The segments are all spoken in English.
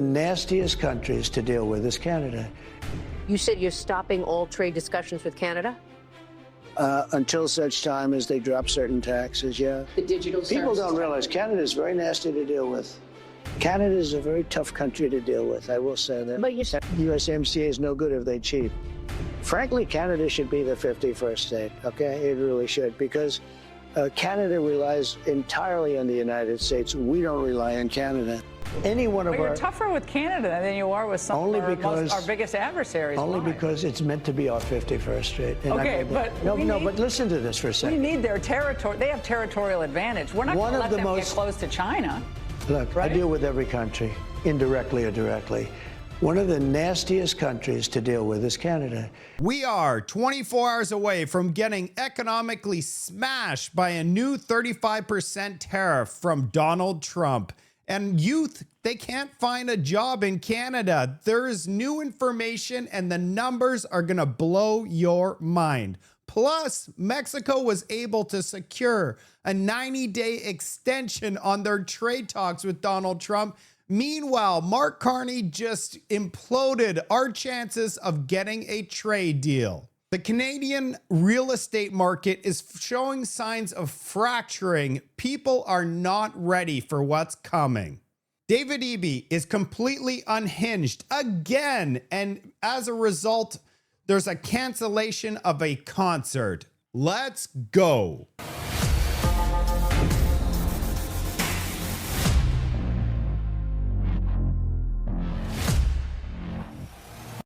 Nastiest countries to deal with is Canada. You said you're stopping all trade discussions with Canada? Until such time as they drop certain taxes, yeah. The digital People don't realize Canada is very nasty to deal with. Canada is a very tough country to deal with, I will say that. But you said USMCA is no good if they cheat. Frankly, Canada should be the 51st state, okay? It really should, because Canada relies entirely on the United States. We don't rely on Canada. Any one of But our... you're tougher with Canada than you are with some of our biggest adversaries. Only Why? because it's meant to be our 51st state. And Okay, but but listen to this for a second. We need their territory. They have territorial advantage. We're not going to let them get close to China. Look, right? I deal with every country, indirectly or directly. One of the nastiest countries to deal with is Canada. We are 24 hours away from getting economically smashed by a new 35% tariff from Donald Trump. And youth, they can't find a job in Canada. There is new information and the numbers are going to blow your mind. Plus, Mexico was able to secure a 90-day extension on their trade talks with Donald Trump. Meanwhile, Mark Carney just imploded our chances of getting a trade deal. The Canadian real estate market is showing signs of fracturing. People are not ready for what's coming. David Eby is completely unhinged again, and as a result, there's a cancellation of a concert. Let's go.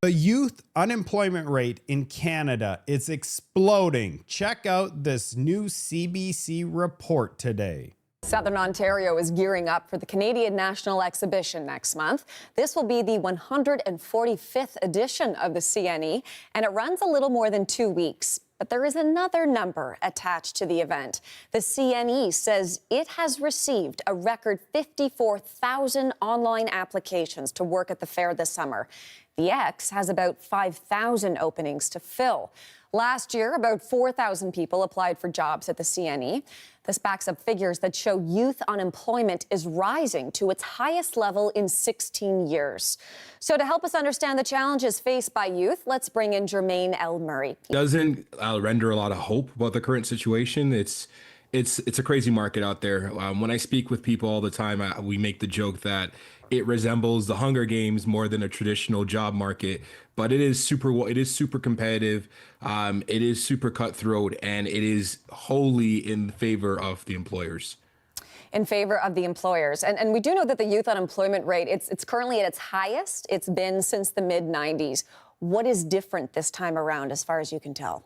The youth unemployment rate in Canada is exploding. Check out this new CBC report today. Southern Ontario is gearing up for the Canadian National Exhibition next month. This will be the 145th edition of the CNE, and it runs a little more than 2 weeks. But there is another number attached to the event. The CNE says it has received a record 54,000 online applications to work at the fair this summer. The X has about 5,000 openings to fill. Last year, about 4,000 people applied for jobs at the CNE. This backs up figures that show youth unemployment is rising to its highest level in 16 years. So to help us understand the challenges faced by youth, let's bring in Jermaine L. Murray. Doesn't render a lot of hope about the current situation. It's a crazy market out there. When I speak with people all the time, we make the joke that it resembles the Hunger Games more than a traditional job market, but it is super competitive. It is super cutthroat, and it is wholly in favor of the employers. In favor of the employers. And we do know that the youth unemployment rate, it's currently at its highest it's been since the mid-90s. What is different this time around, as far as you can tell?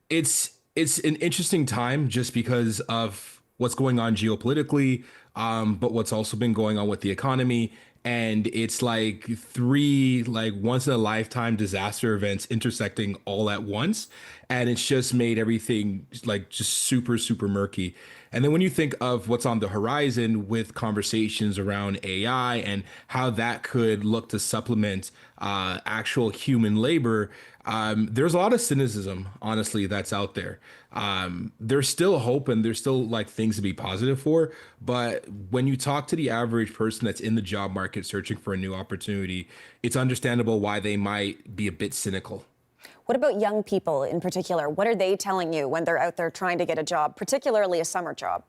It's an interesting time just because of what's going on geopolitically, but what's also been going on with the economy. And it's like three once in a lifetime disaster events intersecting all at once. And it's just made everything just super, super murky. And then when you think of what's on the horizon with conversations around AI and how that could look to supplement actual human labor, there's a lot of cynicism, honestly, that's out there. There's still hope and there's still things to be positive for. But when you talk to the average person that's in the job market searching for a new opportunity, it's understandable why they might be a bit cynical. What about young people in particular? What are they telling you when they're out there trying to get a job, particularly a summer job?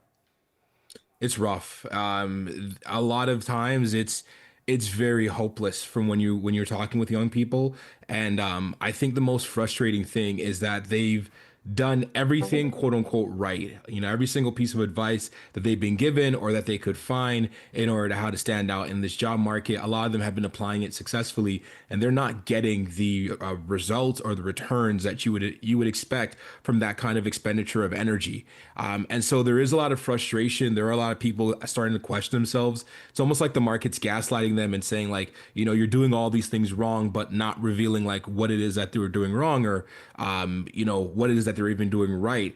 It's rough. A lot of times it's very hopeless from when you're talking with young people. And I think the most frustrating thing is that they've done everything quote unquote right. Every single piece of advice that they've been given or that they could find in order to how to stand out in this job market. A lot of them have been applying it successfully, and they're not getting the results or the returns that you would expect from that kind of expenditure of energy. And so there is a lot of frustration. There are a lot of people starting to question themselves. It's almost like the market's gaslighting them and saying you're doing all these things wrong, but not revealing what it is that they were doing wrong or what it is that they're even doing right.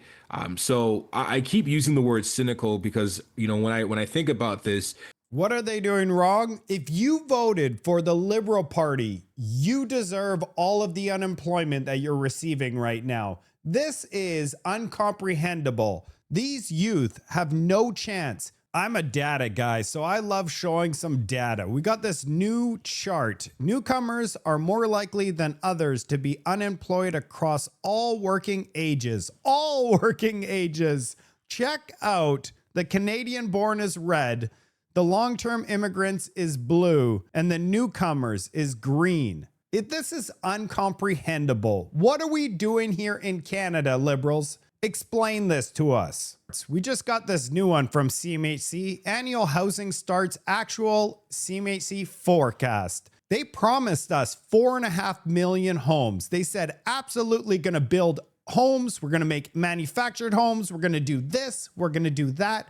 So I keep using the word cynical because, when I think about this. What are they doing wrong? If you voted for the Liberal Party, you deserve all of the unemployment that you're receiving right now. This is incomprehensible. These youth have no chance. I'm a data guy, so I love showing some data. We got this new chart. Newcomers are more likely than others to be unemployed across all working ages. All working ages. Check out the Canadian born is red, the long-term immigrants is blue, and the newcomers is green. This is uncomprehendable. What are we doing here in Canada, Liberals? Explain this to us. We just got this new one from CMHC, Annual Housing Starts Actual CMHC Forecast. They promised us 4.5 million homes. They said absolutely going to build homes. We're going to make manufactured homes. We're going to do this. We're going to do that.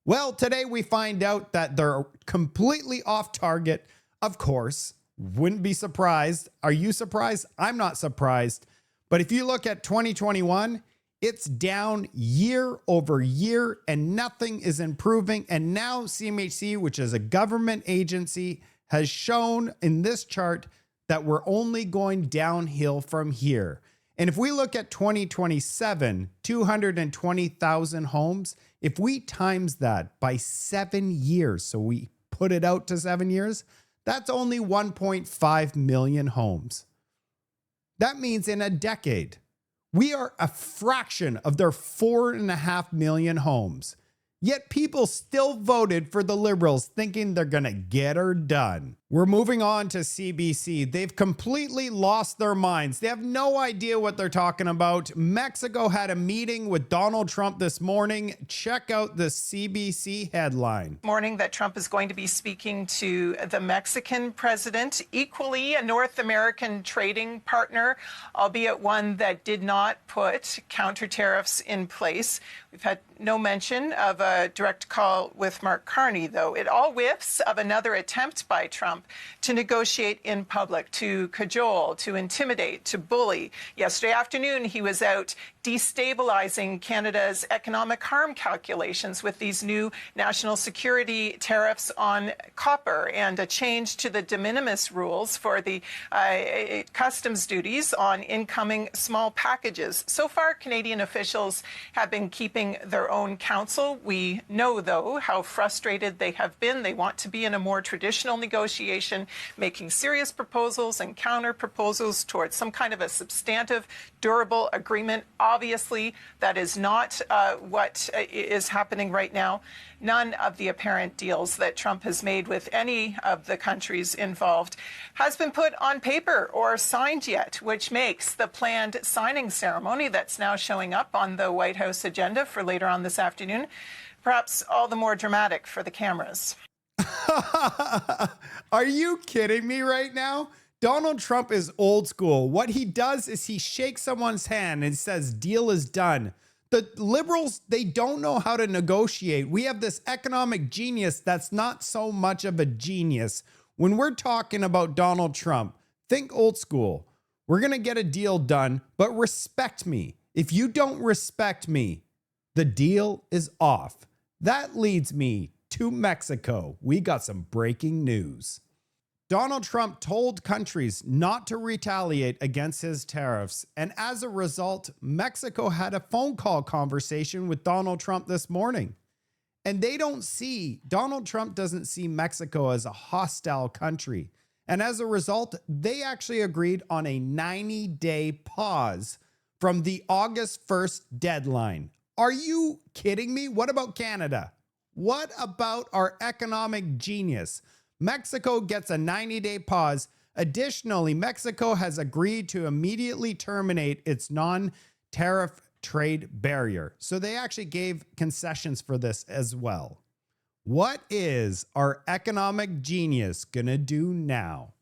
Well, today we find out that they're completely off target. Of course, wouldn't be surprised. Are you surprised? I'm not surprised. But if you look at 2021, it's down year over year and nothing is improving. And now CMHC, which is a government agency, has shown in this chart that we're only going downhill from here. And if we look at 2027, 220,000 homes, if we times that by 7 years, so we put it out to 7 years, that's only 1.5 million homes. That means in a decade, we are a fraction of their 4.5 million homes. Yet people still voted for the Liberals thinking they're going to get her done. We're moving on to CBC. They've completely lost their minds. They have no idea what they're talking about. Mexico had a meeting with Donald Trump this morning. Check out the CBC headline. Morning that Trump is going to be speaking to the Mexican president, equally a North American trading partner, albeit one that did not put counter tariffs in place. We've had no mention of a direct call with Mark Carney, though. It all whiffs of another attempt by Trump to negotiate in public, to cajole, to intimidate, to bully. Yesterday afternoon, he was out destabilizing Canada's economic harm calculations with these new national security tariffs on copper and a change to the de minimis rules for the customs duties on incoming small packages. So far, Canadian officials have been keeping their own counsel. We know, though, how frustrated they have been. They want to be in a more traditional negotiation, making serious proposals and counter proposals towards some kind of a substantive, durable agreement. Obviously, that is not what is happening right now. None of the apparent deals that Trump has made with any of the countries involved has been put on paper or signed yet, which makes the planned signing ceremony that's now showing up on the White House agenda for later on this afternoon perhaps all the more dramatic for the cameras. Are you kidding me right now? Donald Trump is old school. What he does is he shakes someone's hand and says, deal is done. The Liberals, they don't know how to negotiate. We have this economic genius that's not so much of a genius. When we're talking about Donald Trump, think old school. We're going to get a deal done, but respect me. If you don't respect me, the deal is off. That leads me to Mexico. We got some breaking news. Donald Trump told countries not to retaliate against his tariffs. And as a result, Mexico had a phone call conversation with Donald Trump this morning. And Donald Trump doesn't see Mexico as a hostile country. And as a result, they actually agreed on a 90-day pause from the August 1st deadline. Are you kidding me? What about Canada? What about our economic genius? Mexico gets a 90-day pause. Additionally, Mexico has agreed to immediately terminate its non-tariff trade barrier. So they actually gave concessions for this as well. What is our economic genius gonna do now?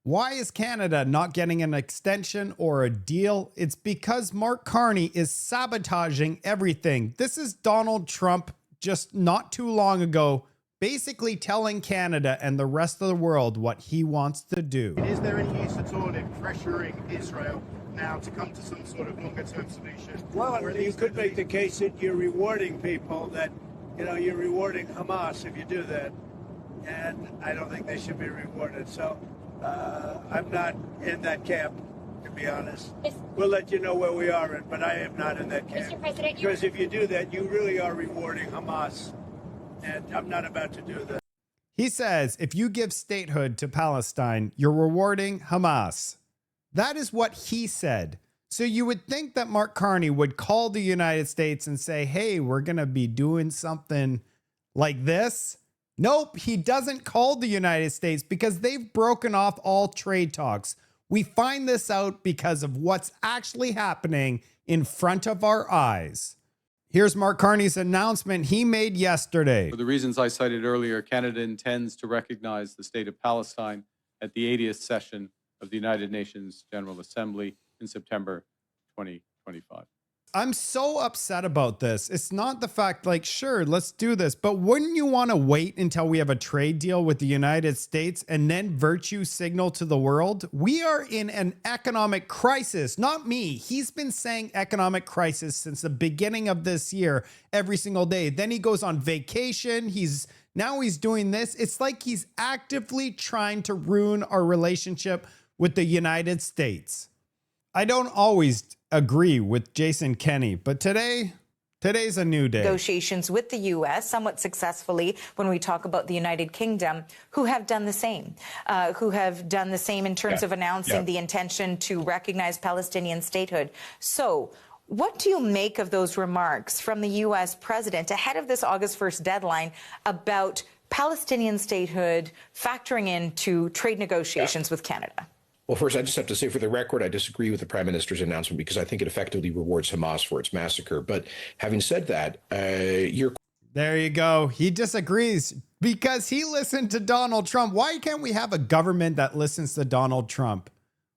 Why is Canada not getting an extension or a deal? It's because Mark Carney is sabotaging everything. This is Donald Trump just not too long ago, basically telling Canada and the rest of the world what he wants to do. Is there any use at all in pressuring Israel now to come to some sort of longer-term solution? Well, you could make the case that you're rewarding people, that, you're rewarding Hamas if you do that. And I don't think they should be rewarded. So I'm not in that camp, to be honest. We'll let you know where we are, but I am not in that camp. Mr. President, because if you do that, you really are rewarding Hamas and I'm not about to do that. He says if you give statehood to Palestine, you're rewarding Hamas. That is what he said. So you would think that Mark Carney would call the United States and say, hey, we're going to be doing something like this. Nope, he doesn't call the United States because they've broken off all trade talks. We find this out because of what's actually happening in front of our eyes. Here's Mark Carney's announcement he made yesterday. For the reasons I cited earlier, Canada intends to recognize the state of Palestine at the 80th session of the United Nations General Assembly in September 2025. I'm so upset about this. It's not the fact like, sure, let's do this. But wouldn't you want to wait until we have a trade deal with the United States and then virtue signal to the world? We are in an economic crisis. Not me. He's been saying economic crisis since the beginning of this year, every single day. Then he goes on vacation. Now he's doing this. It's like he's actively trying to ruin our relationship with the United States. I don't always agree with Jason Kenney, but today's a new day. Negotiations with the U.S. somewhat successfully when we talk about the United Kingdom, who have done the same, in terms of announcing the intention to recognize Palestinian statehood. So what do you make of those remarks from the U.S. president ahead of this August 1st deadline about Palestinian statehood factoring into trade negotiations with Canada? Well, first, I just have to say, for the record, I disagree with the Prime Minister's announcement because I think it effectively rewards Hamas for its massacre. But having said that, There you go. He disagrees because he listened to Donald Trump. Why can't we have a government that listens to Donald Trump?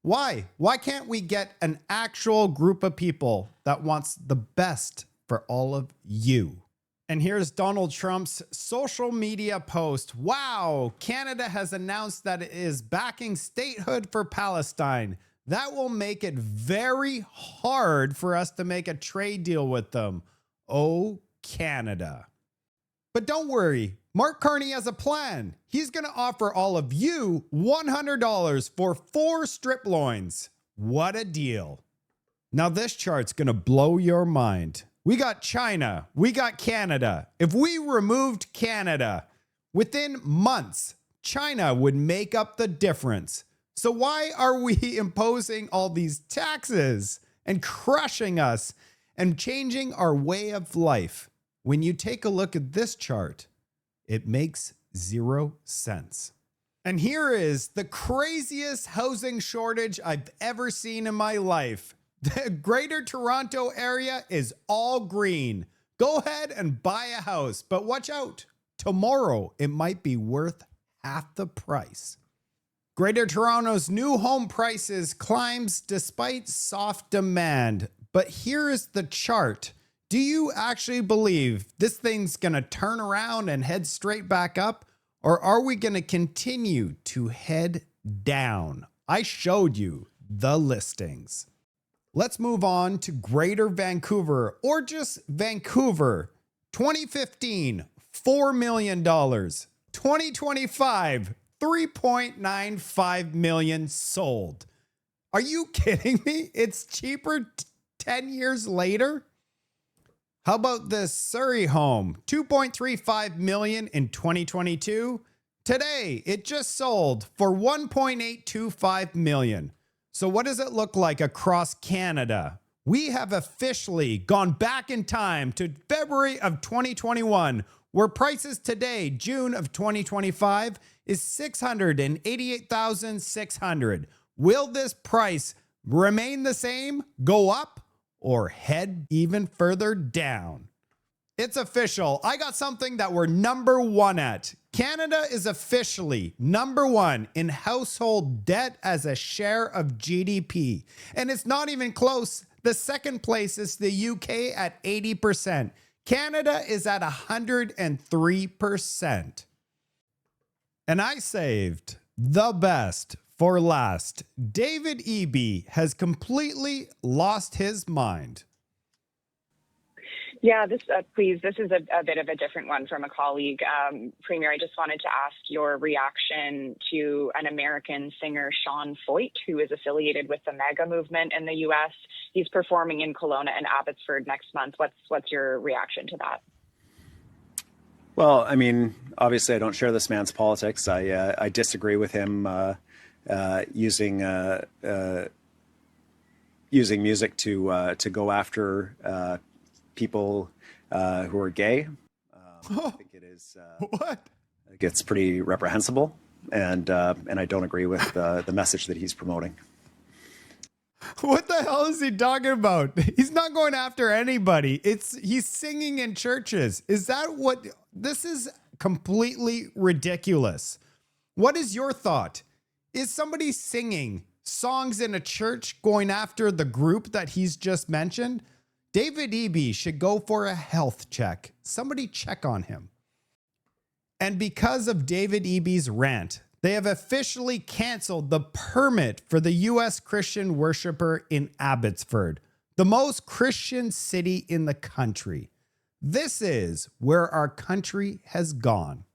Why? Why can't we get an actual group of people that wants the best for all of you? And here's Donald Trump's social media post. Wow, Canada has announced that it is backing statehood for Palestine. That will make it very hard for us to make a trade deal with them. Oh, Canada. But don't worry, Mark Carney has a plan. He's going to offer all of you $100 for 4 strip loins. What a deal. Now this chart's going to blow your mind. We got China. We got Canada. If we removed Canada, within months, China would make up the difference. So why are we imposing all these taxes and crushing us and changing our way of life? When you take a look at this chart, it makes 0 sense. And here is the craziest housing shortage I've ever seen in my life. The Greater Toronto area is all green. Go ahead and buy a house, but watch out. Tomorrow, it might be worth half the price. Greater Toronto's new home prices climbs despite soft demand. But here is the chart. Do you actually believe this thing's going to turn around and head straight back up? Or are we going to continue to head down? I showed you the listings. Let's move on to Greater Vancouver, or just Vancouver. 2015, $4 million. 2025, $3.95 million sold. Are you kidding me? It's cheaper 10 years later? How about this Surrey home? $2.35 million in 2022. Today, it just sold for $1.825 million. So what does it look like across Canada? We have officially gone back in time to February of 2021, where prices today, June of 2025, is $688,600. Will this price remain the same, go up, or head even further down? It's official. I got something that we're number 1 at. Canada is officially number 1 in household debt as a share of GDP. And it's not even close. The second place is the UK at 80%. Canada is at 103%. And I saved the best for last. David Eby has completely lost his mind. Yeah, this is a bit of a different one from a colleague. Premier, I just wanted to ask your reaction to an American singer, Sean Foyt, who is affiliated with the MAGA movement in the U.S. He's performing in Kelowna and Abbotsford next month. What's your reaction to that? Well, I mean, obviously, I don't share this man's politics. I disagree with him using music to go after people who are gay. I think it is what? It's pretty reprehensible, and I don't agree with the message that he's promoting. What the hell is he talking about? He's not going after anybody. He's singing in churches. Is that what? This is completely ridiculous. What is your thought? Is somebody singing songs in a church going after the group that he's just mentioned? David Eby should go for a health check. Somebody check on him. And because of David Eby's rant, they have officially canceled the permit for the U.S. Christian worshiper in Abbotsford, the most Christian city in the country. This is where our country has gone.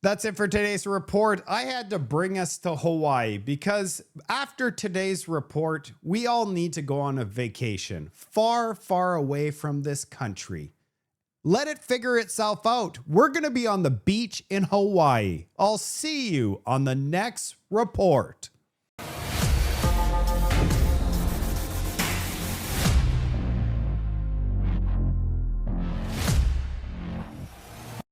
That's it for today's report. I had to bring us to Hawaii because after today's report, we all need to go on a vacation far, far away from this country. Let it figure itself out. We're going to be on the beach in Hawaii. I'll see you on the next report.